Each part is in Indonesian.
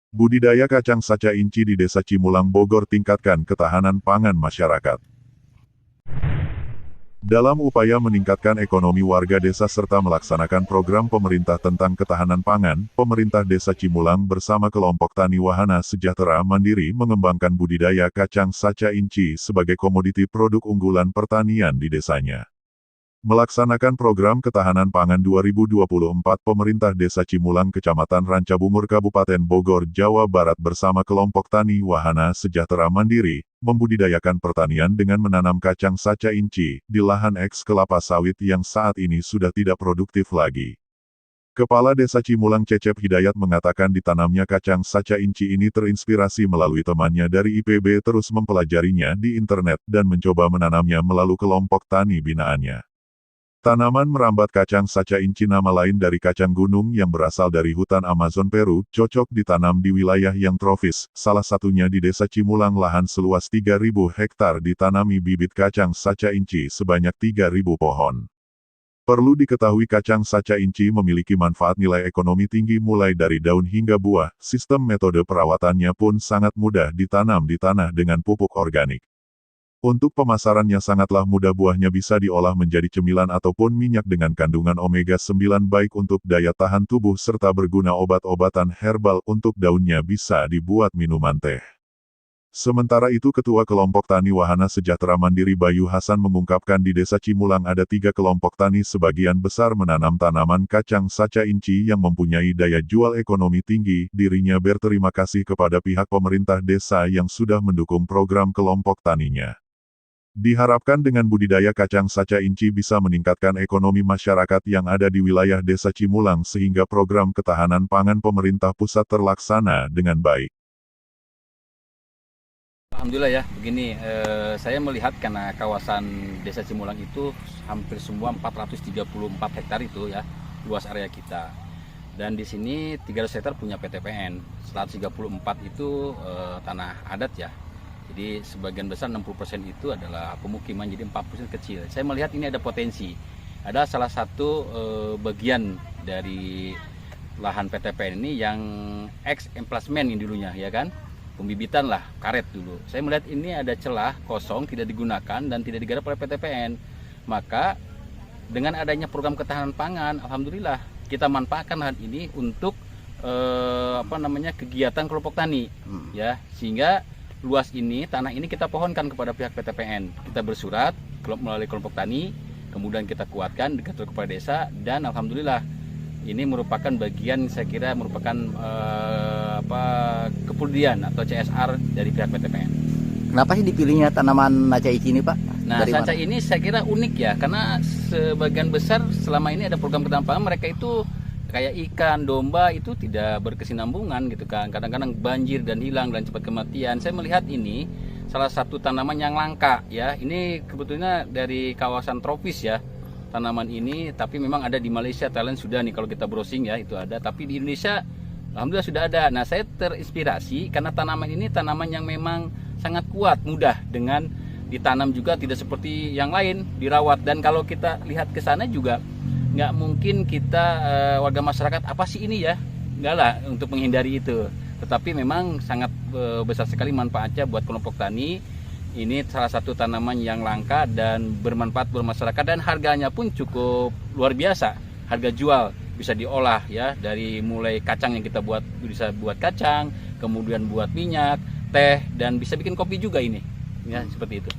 Budidaya kacang saca inci di Desa Cimulang, Bogor tingkatkan ketahanan pangan masyarakat. Dalam upaya meningkatkan ekonomi warga desa serta melaksanakan program pemerintah tentang ketahanan pangan, pemerintah Desa Cimulang bersama kelompok tani wahana sejahtera mandiri mengembangkan budidaya kacang saca inci sebagai komoditi produk unggulan pertanian di desanya. Melaksanakan program ketahanan pangan 2024, pemerintah Desa Cimulang, Kecamatan Rancabungur, Kabupaten Bogor, Jawa Barat bersama kelompok tani wahana sejahtera mandiri, membudidayakan pertanian dengan menanam kacang saca inci di lahan eks kelapa sawit yang saat ini sudah tidak produktif lagi. Kepala Desa Cimulang Cecep Hidayat mengatakan ditanamnya kacang saca inci ini terinspirasi melalui temannya dari IPB terus mempelajarinya di internet dan mencoba menanamnya melalui kelompok tani binaannya. Tanaman merambat kacang saca inci, nama lain dari kacang gunung yang berasal dari hutan Amazon Peru, cocok ditanam di wilayah yang tropis, salah satunya di Desa Cimulang. Lahan seluas 3.000 hektar ditanami bibit kacang saca inci sebanyak 3.000 pohon. Perlu diketahui kacang saca inci memiliki manfaat nilai ekonomi tinggi mulai dari daun hingga buah. Sistem metode perawatannya pun sangat mudah, ditanam di tanah dengan pupuk organik. Untuk pemasarannya sangatlah mudah, buahnya bisa diolah menjadi cemilan ataupun minyak dengan kandungan omega-9 baik untuk daya tahan tubuh serta berguna obat-obatan herbal. Untuk daunnya bisa dibuat minuman teh. Sementara itu Ketua Kelompok Tani Wahana Sejahtera Mandiri Bayu Hasan mengungkapkan di Desa Cimulang ada 3 kelompok tani sebagian besar menanam tanaman kacang saca inci yang mempunyai daya jual ekonomi tinggi. Dirinya berterima kasih kepada pihak pemerintah desa yang sudah mendukung program kelompok taninya. Diharapkan dengan budidaya kacang saca inci bisa meningkatkan ekonomi masyarakat yang ada di wilayah Desa Cimulang sehingga program ketahanan pangan pemerintah pusat terlaksana dengan baik. Alhamdulillah ya, begini, saya melihat karena kawasan Desa Cimulang itu hampir semua 434 hektar itu ya, luas area kita. Dan di sini 300 hektar punya PTPN, 134 itu tanah adat ya. Jadi sebagian besar 60% itu adalah pemukiman, jadi 40% kecil. Saya melihat ini ada potensi. Ada salah satu bagian dari lahan PTPN ini yang ex emplasmen ini dulunya ya kan. Pembibitan lah, karet dulu. Saya melihat ini ada celah kosong, tidak digunakan dan tidak digarap oleh PTPN. Maka dengan adanya program ketahanan pangan, alhamdulillah kita manfaatkan lahan ini untuk kegiatan kelompok tani ya, sehingga luas ini, tanah ini kita pohonkan kepada pihak PTPN. Kita bersurat melalui kelompok tani, kemudian kita kuatkan di kantor kepala desa, dan alhamdulillah ini merupakan bagian, saya kira merupakan kepedulian atau CSR dari pihak PTPN. Kenapa sih dipilihnya tanaman saca inci ini, Pak? Nah, saca ini saya kira unik ya, karena sebagian besar selama ini ada program ketahanan pangan, mereka itu kayak ikan, domba itu tidak berkesinambungan gitu kan. Kadang-kadang banjir dan hilang dan cepat kematian. Saya melihat ini salah satu tanaman yang langka ya. Ini kebetulan dari kawasan tropis ya. Tanaman ini tapi memang ada di Malaysia, Thailand sudah nih kalau kita browsing ya, itu ada. Tapi di Indonesia alhamdulillah sudah ada. Nah, saya terinspirasi karena tanaman ini tanaman yang memang sangat kuat, mudah dengan ditanam juga, tidak seperti yang lain dirawat. Dan kalau kita lihat ke sana juga nggak mungkin kita warga masyarakat apa sih ini ya, nggak lah, untuk menghindari itu. Tetapi memang sangat besar sekali manfaatnya buat kelompok tani. Ini salah satu tanaman yang langka dan bermanfaat buat masyarakat, dan harganya pun cukup luar biasa. Harga jual bisa diolah ya, dari mulai kacang yang kita buat, bisa buat kacang, kemudian buat minyak, teh, dan bisa bikin kopi juga ini ya, seperti itu.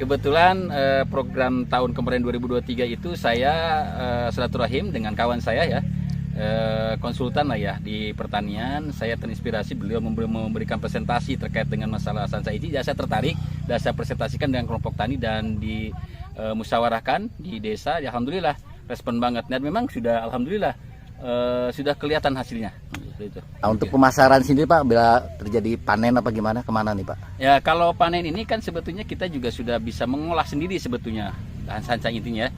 Kebetulan program tahun kemarin 2023 itu saya silaturahim dengan kawan saya ya, konsultan lah ya di pertanian. Saya terinspirasi, beliau memberikan presentasi terkait dengan masalah saca inci. Saya tertarik dan saya presentasikan dengan kelompok tani dan dimusyawarahkan di desa. Ya, alhamdulillah respon banget, dan memang sudah alhamdulillah sudah kelihatan hasilnya. Nah, untuk pemasaran sendiri Pak, bila terjadi panen apa gimana, kemana nih Pak? Ya, kalau panen ini kan sebetulnya kita juga sudah bisa mengolah sendiri sebetulnya bahan saca intinya.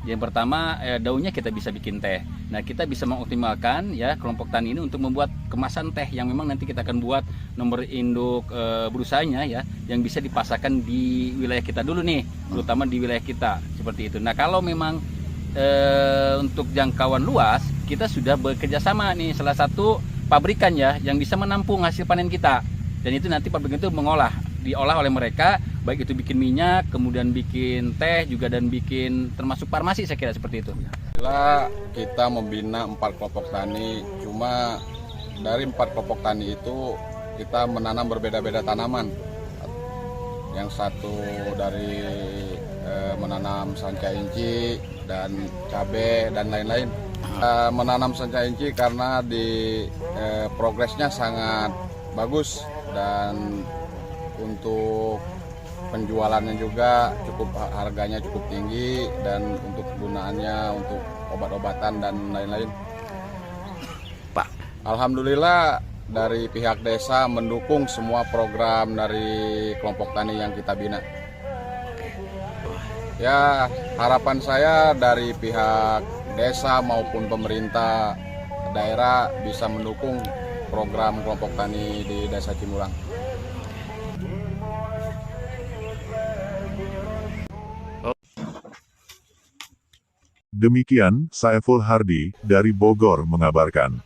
Yang pertama, daunnya kita bisa bikin teh. Nah, kita bisa mengoptimalkan ya kelompok tani ini untuk membuat kemasan teh yang memang nanti kita akan buat nomor induk berusahanya ya, yang bisa dipasarkan di wilayah kita dulu nih, terutama di wilayah kita seperti itu. Nah, kalau memang untuk jangkauan luas, kita sudah bekerja sama nih, salah satu pabrikan ya yang bisa menampung hasil panen kita, dan itu nanti pabrik itu diolah oleh mereka, baik itu bikin minyak, kemudian bikin teh juga, dan bikin termasuk farmasi, saya kira seperti itu. Kita membina 4 kelompok tani, cuma dari 4 kelompok tani itu kita menanam berbeda-beda tanaman. Yang satu dari menanam sanca inci dan cabai dan lain-lain. Menanam sanca inci karena progresnya sangat bagus, dan untuk penjualannya juga harganya cukup tinggi, dan untuk kegunaannya untuk obat-obatan dan lain-lain. Pak, alhamdulillah dari pihak desa mendukung semua program dari kelompok tani yang kita bina. Ya, harapan saya dari pihak desa maupun pemerintah daerah bisa mendukung program kelompok tani di Desa Cimulang. Demikian, Saiful Hardi, dari Bogor mengabarkan.